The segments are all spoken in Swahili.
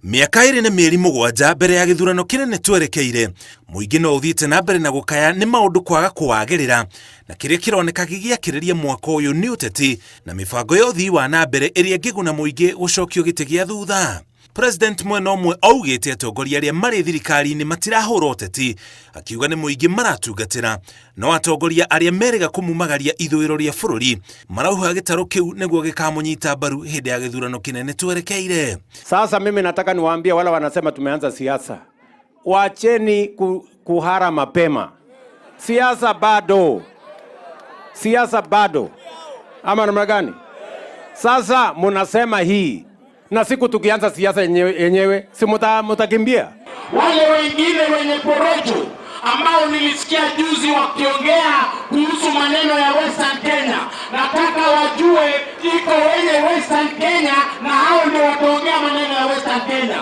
Miaka iri na mieri mugwanja mbere ya githurano kinene twerekeire muingi no uthiite na mbere na gukaya ni maundu kwaga kuwagirira na kiria kironeka gigiakiriria mwaka uyu ni uteti na mibango ya uthii wa na mbere iria ngiguna muingi gucokio giti gia thutha. President mwena umwe augite atongoria aria mari thirikari-ini matirahura uteti akiuga ni muingi maratungatira no atongoria aria meriga kumumagaria ithuiro ria bururi marauha gitaro kiu niguo gikamunyita mbaru hindi ya githurano kinene twerekeire. Sasa mimi nataka niwaambie wala wanasema tumeanza siasa, wacheni kuhara mapema. Siasa bado ama namna gani? Sasa munasema hii na siku tukianza siasa yenyewe si mutakimbia. Wale wengine wenye porojo ambao nilisikia juzi wakiongea kuhusu maneno ya Western Kenya, nataka wajue iko wenye Western Kenya na hao ndio wataongea maneno ya Western Kenya.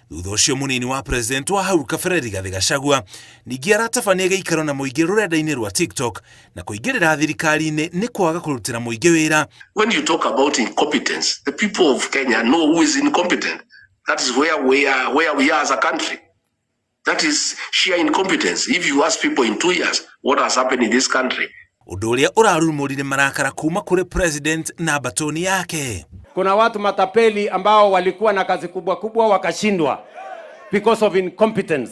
Thutha ucio munini wa president wa hau kabere Rigathi Gachagua ningi aratabania giikaro na muingi rurenda-ini rwa TikTok na kuingirira thirikari-ini ni kwaga kurutira muingi wira. When you talk about incompetence, the people of Kenya know who is incompetent. That is where we are as a country. That is sheer incompetence. If you ask people in 2 years what has happened in this country. Undu uria urarumurire marakara kuma kuri president na batoni yake. Kuna watu matapeli ambao walikuwa na kazi kubwa wakashindwa because of incompetence,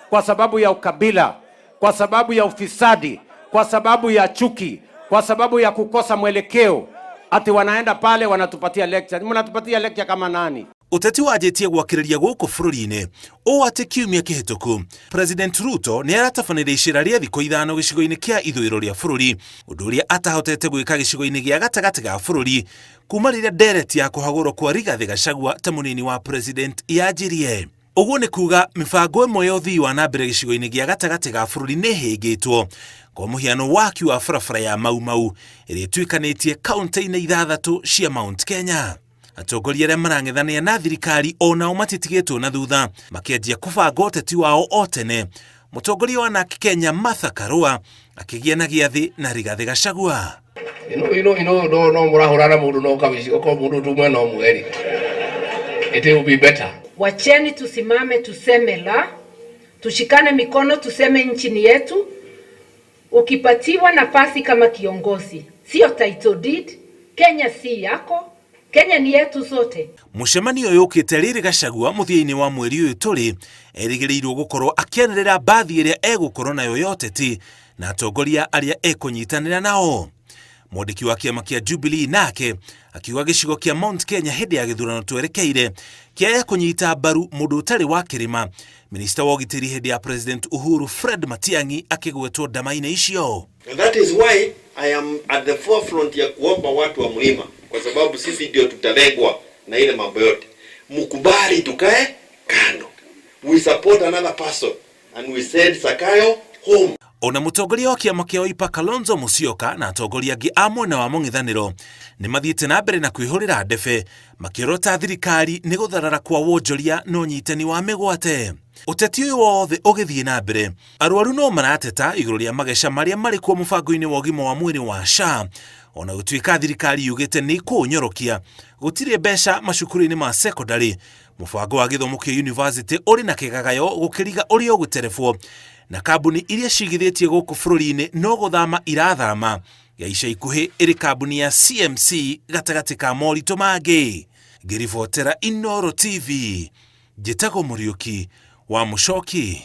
kwa sababu ya ukabila, kwa sababu ya ufisadi, kwa sababu ya chuki, kwa sababu ya kukosa mwelekeo. Ati wanaenda pale wanatupatia lecture. Mnatupatia lecture kama nani? Uteti wajetie gwakiriria guku bururi-ini o ati kiumia kihituku President Ruto ni aratabanire icira ria thikũ ithano gicigo-ini kia ithũĩro ria bururi, undu uria atahotete gwika gicigo-ini gia gatagati ga bururi kuma riria ndereti ya kuhagũrwo kwa Rigathi Gachagua ta munini wa president yanjirie. Uguo ni kuga mibango imwe ya uthii wa na mbere gicigo-ini gia gatagati ga bururi ni hingitwo kwa muhiano waki wa barabara ya Mau iria tuikanitie kaunti-ini ithathatu cia Mount Kenya. Atongoria aria marang'ethania na thirikari onao matitigitwo na thutha makianjia kubanga uteti wao o tene. Mutongoria wa NARC Kenya Martha Karua akigia na giathi na Rigathi Gachagua. No murahurana mundu no kabici ko mundu tumwe no mweri. It will be better. Wacheni tusimame tuseme la, tushikane mikono tuseme nchi ni yetu. Ukipatiwa nafasi kama kiongozi, sio title deed. Kenya si yako, Kenya ni yetu sote. Mucemanio yukite riri Gachagua muthia-ini wa mweri uyu turi erigiriirwo gukorwo akianirira bathi iria egukorwo nayo yoteti na atongoria aria ekunyitanira nao. Mwandiki wa kiama kia Jubilee nake akiuga gicigo kia Mount Kenya hindi ya githurano twerekeire kiaya kunyita mbaru mundu utari wa kirima. Minister wa ugitiri hindi ya President Uhuru Fred Matiang'i akigwetwo ndama-ini icio. And that is why I am at the forefront ya kuomba watu wa mlima, kwa sababu sisi ndio tutalengwa na ile mambo yote. Mukubali tukae kando. We support another person and we send Sakayo home. Ona mutongoria wa kiama kia Wiper Kalonzo Musyoka na atongoria angi a mwena wa mung'ithaniro ni mathiite na mbere na kwihurira ndebe makirota thirikari ni gutharara kwa wonjoria no nyitani wa migwate. Uteti uyu wothe ugithie na mbere arwaru no marateta iguru ria magesha maria mari kuo mubango-ini wa ugima wa mwiri wa SHA ona gutuika thirikari yugite ni kunyorokia gutire mbeca macukuru-ini ma secondary. Mubango wa githomo kia university uri na kigagayo gukiriga uri oguterefwo na kambuni iria cigithitie guku bururi-ini no guthama irathama ya ica ikuhi iri kambuni ya CMC gatagati ka morito mangi. Ngiribotera Inooro TV, Njĩtagwo Mũriũki wa Mũchoki.